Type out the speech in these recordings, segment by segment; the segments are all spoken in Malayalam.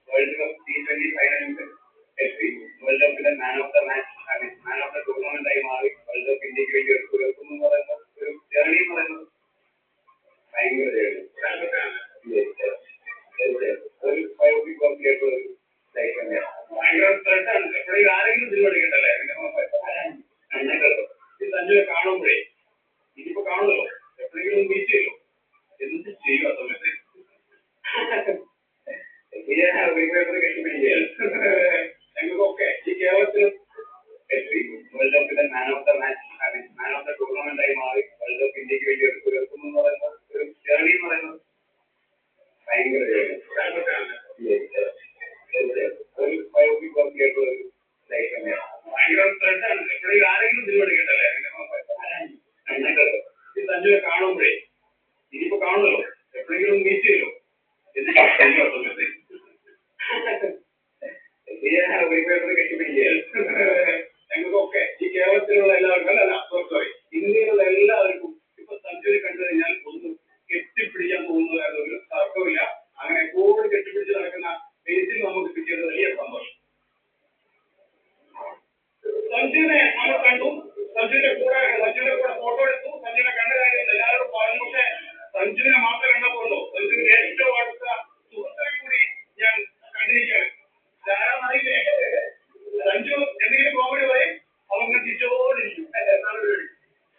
World Cup T20 final World Cup man of the match, man of the tournament ആയി മാറി World Cup ഇന്ത്യക്ക് വേണ്ടി എടുക്കുന്നു പറയുന്ന ഒരു ജേർണി എന്ന് പറയുന്നത് ഭയങ്കര ഒരു ബയോപിക് വർക്ക് ആയിട്ട് ഒരു ലൈഫ് തന്നെയാണ്. ഭയങ്കര സ്ട്രെസ്സാണ്. എപ്പോഴും ആരെങ്കിലും സിനിമ എടുക്കണ്ടല്ലേ ഈ സഞ്ജുവിനെ കാണുമ്പോഴേ ഇതിപ്പോ കാണുമല്ലോ, എപ്പോഴെങ്കിലും മീറ്റ് ചെയ്യോ, എന്ത് ചെയ്യും ആ സമയത്ത് ഞങ്ങൾക്കൊക്കെ ഈ കേരളത്തിൽ വേൾഡ് കപ്പിന്റെ man of the match, man of the tournament ആയി മാറി വേൾഡ് കപ്പ് ഇന്ത്യക്ക് വേണ്ടി എടുക്കുന്നു എന്ന് പറയുന്ന ഒരു ജേർണി എന്ന് പറയുന്നത് ഭയങ്കര ഒരു ബയോപിക് വർക്ക് ആയിട്ടുള്ള ഒരു ലൈഫ് തന്നെയാണ്. ഭയങ്കര സ്ട്രെസ്സാണ്. എപ്പോഴും ആരെങ്കിലും സിനിമ എടുക്കണ്ടല്ലേ ഈ സഞ്ജുവിനെ കാണുമ്പോഴേ ഇതിപ്പോ കാണുമല്ലോ, എപ്പോഴെങ്കിലും മീറ്റ് ചെയ്യോ, എന്ത് ചെയ്യും ആ സമയത്ത് കെട്ടിപ്പിടിക്കുകയാണ്. ഞങ്ങൾക്കൊക്കെ ഈ കേരളത്തിലുള്ള എല്ലാവർക്കും അല്ല സോറി ഇന്ത്യയിലുള്ള എല്ലാവർക്കും ഇപ്പൊ സഞ്ജുവിനെ കണ്ടു കഴിഞ്ഞാൽ ഒന്ന് കെട്ടിപ്പിടിക്കാൻ പോകുന്നതായിരുന്നു ഒരു തർക്കമില്ല. അങ്ങനെ എപ്പോഴും കെട്ടിപ്പിടിച്ച് നടക്കുന്ന ബേസിൽ നമുക്ക് കിട്ടിയത് വലിയ സന്തോഷം. സഞ്ജുവിനെ നമ്മൾ കണ്ടു, സഞ്ജുവിന്റെ കൂടെ ഫോട്ടോ എടുത്തു, സഞ്ജുവിനെ കണ്ട കാര്യം എല്ലാവരും പറഞ്ഞു. പക്ഷേ സഞ്ജുവിനെ മാത്രം കണ്ടപ്പോഴല്ലോ സഞ്ജുവിന്റെ ഏറ്റവും അടുത്ത സുഹൃത്തിനെ കൂടി ഞാൻ കണ്ടിരിക്കുകയാണ്. ധാരാളമായില്ലേ സഞ്ജു എന്തെങ്കിലും കോമഡി പറയും, അവങ്ങനെ തിരിച്ചോടിരിക്കും.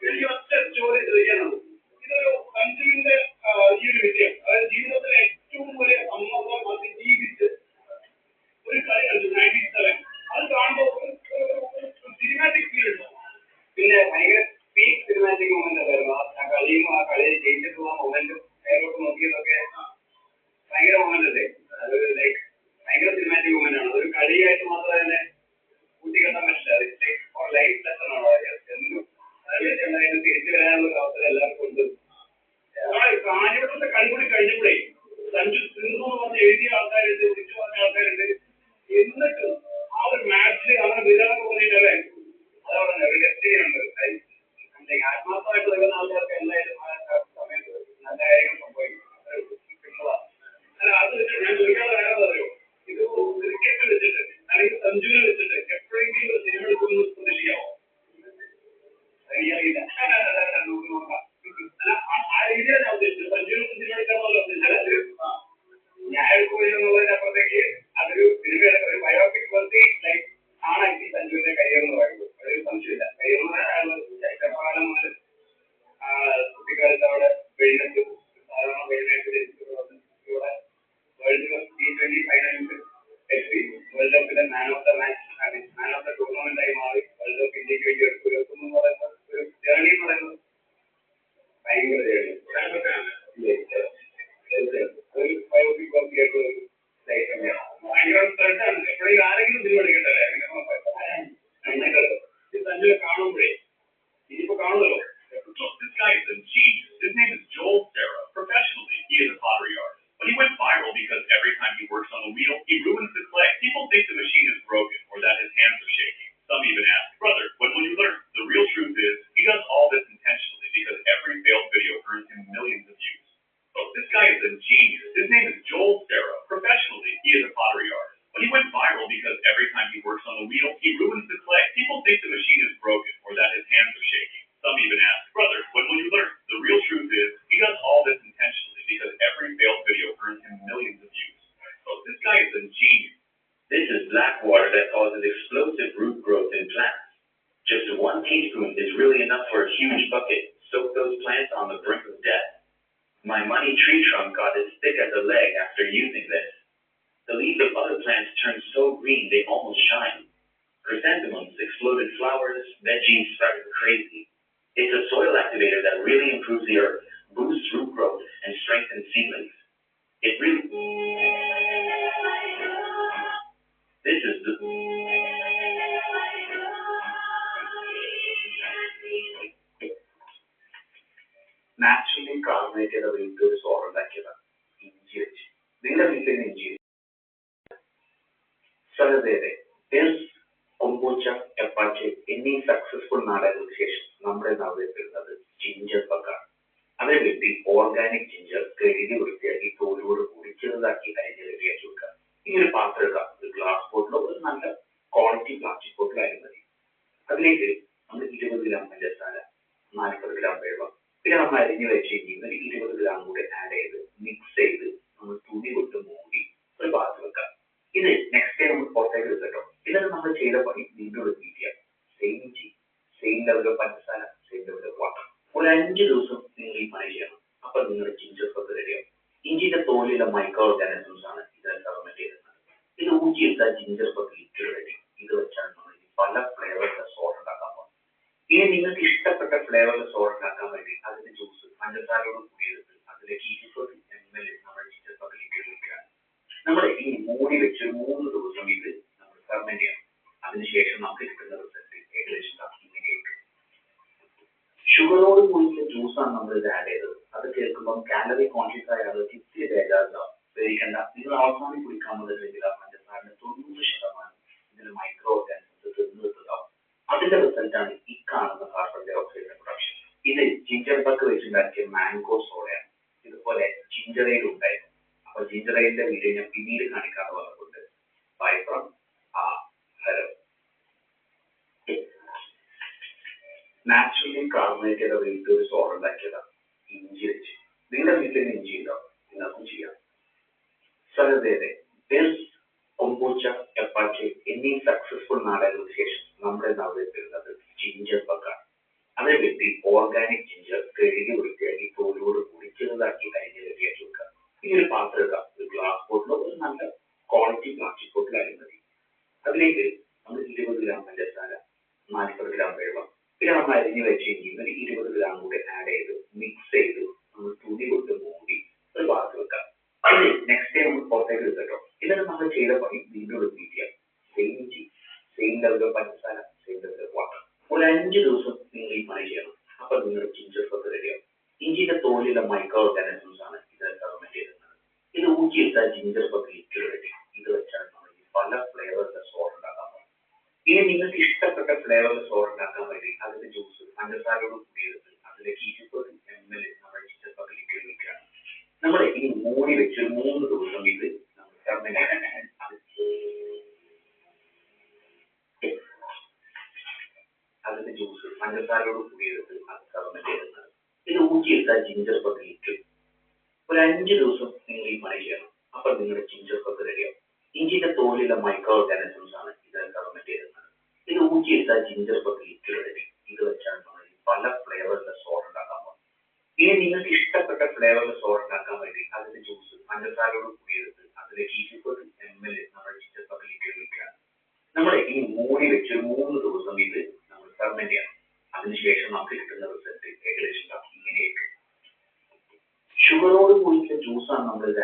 എനിക്ക് ഒറ്റ ചോദ്യം ചോദിക്കാനുള്ളൂ. ഇതൊരു സഞ്ജുവിന്റെ ഈ ഒരു വിജയം, അതായത് ജീവിതത്തിലെ ഏറ്റവും വലിയ സമ്മർദ്ദം അതിജീവിച്ച് ഒരു കളി കളിച്ചു 97. അത് കാണുമ്പോൾ സിനിമാറ്റിക് ഫീൽ ഉണ്ടോ? പിന്നെ ഭയങ്കര പീക്ക് സിനിമാറ്റിക് മൊമെന്റ് ആയിരുന്നു ആ കളിയും. ആ കളിയിൽ ജയിച്ചിട്ടുള്ള മൊമെന്റും നേരോട്ട് നോക്കിയതൊക്കെ ഭയങ്കര മൊമെന്റ് അല്ലേ. അതൊരു ലൈക്ക് ഭയങ്കര സിനിമാറ്റിക് മൊമെന്റ് ആണ്. ഒരു കളിയായിട്ട് മാത്രമേ തന്നെ കൂട്ടിക്കെട്ടാൻ പറ്റില്ല. അത് ലൈഫ് ലെസൺ ആണ്. എന്നും തിരിച്ചു വരാനുള്ള ഒരു അവസരം എല്ലാവർക്കും ഉണ്ട്. കാഞ്ഞിരത്തെ കളി കൂടി കഴിഞ്ഞപ്പോഴേ സഞ്ജു തീർന്നു എന്ന് പറഞ്ഞ് എഴുതിയ ആൾക്കാരുണ്ട്, വിളിച്ചു പറഞ്ഞ ആൾക്കാരുണ്ട്. എന്നിട്ടും ആ ഒരു മാച്ചിൽ അങ്ങനെ വിരാന്ന് പറഞ്ഞിട്ടല്ലേ അതവിടെ റിജക്ട് ആത്മാർത്ഥമായിട്ട് വരുന്ന ആൾക്കാർക്ക് എന്തായാലും ആ സമയത്ത് നല്ല കാര്യങ്ങൾ സംഭവിക്കും. അല്ല അത് വെച്ചിട്ട് ഞാൻ ചോദിക്കാതെ വേറെ അറിയോ, ഇത് ക്രിക്കറ്റ് വെച്ചിട്ട് അല്ലെങ്കിൽ സഞ്ജുവിനെ വെച്ചിട്ട് എപ്പോഴെങ്കിലും ഒരു സിനിമ എടുക്കുന്നത് പ്രതീക്ഷിക്കാമോ? അറിയില്ല. നോക്കാം. അല്ല ആ രീതിയിലാണ് ഞാൻ ഉദ്ദേശിച്ചത്. സഞ്ജുവിന് സിനിമ എടുക്കാമല്ലോ ഞാൻ എടുക്കുമ്പോഴെന്നുള്ളതിന് അപ്പുറത്തേക്ക് അതൊരു സിനിമയുടെ ഒരു ബയോപിക് വർത്തി ലൈഫ് ആണ് ഈ സഞ്ജുവിന്റെ കരിയർ എന്ന് പറയുന്നത്. ഒരു സംശയമില്ല. കരിയർ എന്ന് പറയാൻ ചെറുപ്പകാലം മുതൽ കുട്ടിക്കാലത്ത് അവിടെ വെഴുന്നേറ്റ് സാധാരണ വെഴുന്നേറ്റ് ഇവിടെ വേൾഡ് കപ്പ് T20 ഫൈനലിൽ വേൾഡ് കപ്പിന്റെ man of the match, man of the tournament ആയി മാറി വേൾഡ് കപ്പ് ഇന്ത്യക്ക് വേണ്ടി എടുക്കുന്നു എന്ന് പറയുന്ന ഒരു ജേർണി എന്ന് പറയുന്നത് ഭയങ്കര ഒരു ബയോപിക് വർക്ക് ആയിട്ടുള്ള ഒരു ലൈഫ് തന്നെയാണ്. ഭയങ്കര സ്ട്രെസ്സാണ്. എപ്പോഴും ആരെങ്കിലും സിനിമ എടുക്കണ്ടല്ലേ ഈ സഞ്ജുവിനെ കാണുമ്പോഴേ ഇതിപ്പോ കാണുമല്ലോ. This guy is a genius. His name is Joel Serra. Professionally, he is a pottery artist. But he went viral because every time he works on the wheel, he ruins the clay. People think the machine is broken or that his hands are shaking. Some even ask, brother, when will you learn? The real truth is, he does all this intentionally because every failed video earns him millions of views. So this guy is a genius. His name is Joel Serra. Professionally, he is a pottery artist. But he went viral because every time he works on the wheel, he ruins the clay. People think the machine is broken or that his hands are shaking. Some even ask, brother, when will you learn? The real truth is, he does all this intentionally because every failed video earns him millions of views. So this guy is a genius. This is black water that causes explosive root growth in plants. Just 1 teaspoon is really enough for a huge bucket. Soak those plants on the brink of death. My money tree trunk got as thick as a leg after using this. The leaves of other plants turned so green they almost shine. Chrysanthemums exploded flowers, veggies sprouted crazy. It's a soil activator that really improves the earth, boosts root growth, and strengthens seedlings. It really... This is the... naturally carbonated away into the soil ഉണ്ടാക്കിയതാണ് ഇഞ്ചി വെച്ച്. നിങ്ങളുടെ വീട്ടിൽ ഇഞ്ചി സലവേറെ കൊമ്പൂച്ച, എപ്പാച്ചെ എന്നീ സക്സസ്ഫുൾ നാടകങ്ങൾക്ക് ശേഷം നമ്മുടെ നാവിൽ വരുന്നത് ജിഞ്ചർ ബക്കാണ്. അവരെ വെട്ടി ഓർഗാനിക് ജിഞ്ചർ കഴുകി വൃത്തിയാക്കി തോലോട് ചെറുതാക്കി അരിഞ്ഞ് റെഡിയാക്കി വെക്കുക. ഇനി ഒരു പാത്രം എടുക്കുക, ഒരു ഗ്ലാസ് ബോട്ടിലോ ഒരു നല്ല ക്വാളിറ്റി പ്ലാസ്റ്റിക് ബോട്ടിലായാലും മതി. അതിലേക്ക് നമ്മൾ 20 ഗ്രാം പഞ്ചസാര, 40 ഗ്രാം വെള്ളം, പിന്നെ നമ്മൾ അരിഞ്ഞ് വെച്ച് കഴിഞ്ഞാൽ 20 ഗ്രാം കൂടെ ആഡ് ചെയ്ത് മിക്സ് ചെയ്ത് നമ്മൾ തുണി കൊണ്ട് മൂടി ഒരു ഭാഗത്ത് വെക്കാം. ഇത് നെക്സ്റ്റ് ഡേ നമ്മൾ പുറത്തേക്ക് എടുക്കട്ടോ. എന്നിട്ട് നമ്മൾ ചെയ്ത പണി വീണ്ടും റിപ്പീറ്റ് ചെയ്യാം. സെയിം ഇഞ്ചി, സെയിം ലെവൽ ഓഫ് പഞ്ചസാര, സെയിം ലെവൽ ഓഫ് വാട്ടർ. ഒരു 5 ദിവസം നിങ്ങൾ ഈ പണി ചെയ്യണം. അപ്പൊ നിങ്ങളുടെ ജിഞ്ചർ പക്ക് റെഡിയാവും. ഇഞ്ചിന്റെ തോലിലെ മൈക്രോ ഓർഗാനിസംസ് ആണ് ഇതിനെ ഫെർമെന്റ് ചെയ്യുന്നത്. ഇത് ഊറ്റിയെടുത്താൽ ജിഞ്ചർ പക്ക് ലിക്വിഡ് റെഡി. ഇത് വെച്ചാണ് നമ്മൾ പല ഫ്ലേവറിലെ സോസ് ഉണ്ടാക്കാൻ പോകുന്നത്. ഇനി നിങ്ങൾക്ക് ഇഷ്ടപ്പെട്ട ഫ്ലേവറിലെ സോസ് ഉണ്ടാക്കാൻ വേണ്ടി അതിന്റെ ജ്യൂസ് പഞ്ചസാരയോട് കൂടിയെടുത്ത് അതിലേക്ക് 20 ml നമ്മുടെ ജിഞ്ചർ പക്ക് ലിക്വിഡ് വെക്കുകയാണ്. നമ്മൾ ഈ മൂടി വെച്ച് 3 ദിവസം ഇത് നമ്മൾ ഫെർമെന്റ് ചെയ്യണം. അതിനുശേഷം നമുക്ക് കിട്ടുന്ന റിസൾട്ട് ഏകദേശം ഇങ്ങനെയായിട്ട്. ഷുഗറോട് കൂടിയുള്ള ജ്യൂസാണ് നമ്മൾ ഇത് ആഡ് ചെയ്തത്. അത് കേൾക്കുമ്പോൾ കാലറി കോൺഷ്യസ് ആയ ആളുകൾക്ക് ഇത്തിരി ബേജാറുണ്ടാവും. പേടിക്കണ്ട, നിങ്ങൾ അവസാനം കുടിക്കാൻ മുതലെങ്കിൽ ആ പഞ്ചസാരന്റെ 90% ഇതിൽ മൈക്രോ ഓർഗാനിസംസ് തിന്നുണ്ടാവും. അതിന്റെ റിസൾട്ടാണ് ഈ കാണുന്ന കാർബൺ ഡൈ ഓക്സൈഡിന്റെ പ്രൊഡക്ഷൻ. ഇത് ജിഞ്ചർ പക്ക് വെച്ചുണ്ടാക്കിയ മാംഗോ സോഡയാണ്. ഇതുപോലെ ജിഞ്ചർ എയിൽ ഉണ്ടായിരുന്നു. അപ്പൊ ജിഞ്ചർ എയിലിന്റെ വീഡിയോ ഞാൻ പിന്നീട് കാണിക്കാതെ വന്നിട്ടുണ്ട്. Bye from hello. Naturally carbonate ചെയ്ത വീട്ടിൽ ഒരു സോഡ ഉണ്ടാക്കിയതാണ് ഇഞ്ചി വെച്ച്. നിങ്ങളുടെ വീട്ടിൽ ഇഞ്ചി ഉണ്ടാവും, നിങ്ങൾക്കും ചെയ്യാം. സരദേതെ കൊമ്പൂച്ച, എപ്പാച്ചി എന്നീ സക്സസ്ഫുൾ നാടകങ്ങൾക്ക് ശേഷം നമ്മുടെ നാട്ടിൽ വരുന്നത് ജിഞ്ചർ പക്കാണ്. അതേ വ്യക്തി ഓർഗാനിക് ജിഞ്ചർ കഴുകി വൃത്തിയാക്കി തോലോട് കൂടി ചെറുതാക്കി അരിഞ്ഞ് റെഡിയാക്കി വെക്കുക. ഈ ഒരു പാത്രം എടുക്കുക, ഒരു ഗ്ലാസ് ബോട്ടിലോ ഒരു നല്ല ക്വാളിറ്റി പ്ലാസ്റ്റിക് ബോട്ടിലായാലും മതി. അതിലേക്ക് നമ്മൾ 20 ഗ്രാം പഞ്ചസാര, 40 ഗ്രാം വെള്ളം, പിന്നെ നമ്മൾ അരിഞ്ഞ് വെച്ച് കഴിഞ്ഞാൽ 20 ഗ്രാം കൂടെ ആഡ് ചെയ്ത് മിക്സ് ചെയ്ത് നമ്മൾ തുണി കൊണ്ട് മൂടി ഒരു ഭാഗത്ത് വെക്കാം. അത് നെക്സ്റ്റ് ഡേ നമ്മൾ പുറത്തേക്ക് എടുക്കട്ടോ. എന്നിട്ട് നമ്മൾ ചെയ്ത പണി വീണ്ടും റിപ്പീറ്റ് ചെയ്യാം. സെയിം ഇഞ്ചി, സെയിം ലെവൽ ഓഫ് പഞ്ചസാര, സെയിം ലെവൽ ഓഫ് വാട്ടർ. ഒരു 5 ദിവസം നിങ്ങൾ ഈ പണി ചെയ്യണം. അപ്പൊ നിങ്ങളുടെ ജിഞ്ചർ പക്ക് റെഡിയാവും. ഇഞ്ചിന്റെ തോലിലെ മൈക്രോ ഓർഗാനിസംസ് ആണ് ഇതിനെ ഫെർമെന്റ് ചെയ്യുന്നത്. ഇത് ഊറ്റിയെടുത്താൽ ജിഞ്ചർ പക്ക് ലിക്വിഡ് റെഡി. ഇത് വെച്ചാണ് നമ്മൾ പല ഫ്ലേവറിലെ സോസ് ഉണ്ടാക്കാൻ പോകുന്നത്. ഇനി നിങ്ങൾക്ക് ഇഷ്ടപ്പെട്ട ഫ്ലേവറിലെ സോസ് ഉണ്ടാക്കാൻ വേണ്ടി അതിന്റെ ജ്യൂസ് പഞ്ചസാരയോട് കൂടിയെടുത്ത് അതിലേക്ക് 20 ml നമ്മുടെ ജിഞ്ചർ പക്ക് ലിക്വിഡ് വെക്കുകയാണ്. നമ്മൾ ഈ മൂടി വെച്ച് 3 ദിവസം ഇത് നമ്മൾ ഫെർമെന്റ് ചെയ്യണം. അതിന്റെ ജ്യൂസ് പഞ്ചസാരയോട് കൂടിയെടുത്ത് അത് ഫെർമെന്റ് ചെയ്യുന്നത്. ഇത് ഊറ്റിയെടുത്താൽ ജിഞ്ചർ പക്ക് ലിക്വിഡ്. ഒരു 5 ദിവസം നിങ്ങൾ ഈ പണി ചെയ്യണം. അപ്പൊ നിങ്ങളുടെ ജിഞ്ചർ പക്ക് റെഡിയാവും. ഇഞ്ചിന്റെ തോലിലെ മൈക്രോ ഓർഗാനിസംസ് ആണ് ഇതിനെ ഫെർമെന്റ് ചെയ്യുന്നത്. ഇത് ഊറ്റിയെടുത്താൽ ജിഞ്ചർ പക്ക് ലിക്വിഡ് റെഡി. ഇത് വെച്ചാണ് നമ്മൾ പല ഫ്ലേവറിലെ സോസ് ഉണ്ടാക്കാൻ പോകുന്നത്. ഇനി നിങ്ങൾക്ക് ഇഷ്ടപ്പെട്ട ഫ്ലേവറിലെ സോസ് ഉണ്ടാക്കാൻ വേണ്ടി അതിന്റെ ജ്യൂസ് പഞ്ചസാരയോട് കൂടിയെടുത്ത് അതിലേക്ക് 20 ml നമ്മുടെ ജിഞ്ചർ പക്ക് ലിക്വിഡ് വെക്കുകയാണ്. നമ്മൾ ഈ മൂടി വെച്ച് 3 ദിവസം ഇത് നമ്മൾ ഫെർമെന്റ് ചെയ്യണം. അതിനുശേഷം നമുക്ക് കിട്ടുന്ന റിസൾട്ട് ഏകദേശം ഇങ്ങനെയായിട്ട്. ഷുഗറോട് കൂടിയുള്ള ജ്യൂസാണ് നമ്മൾ ഇത്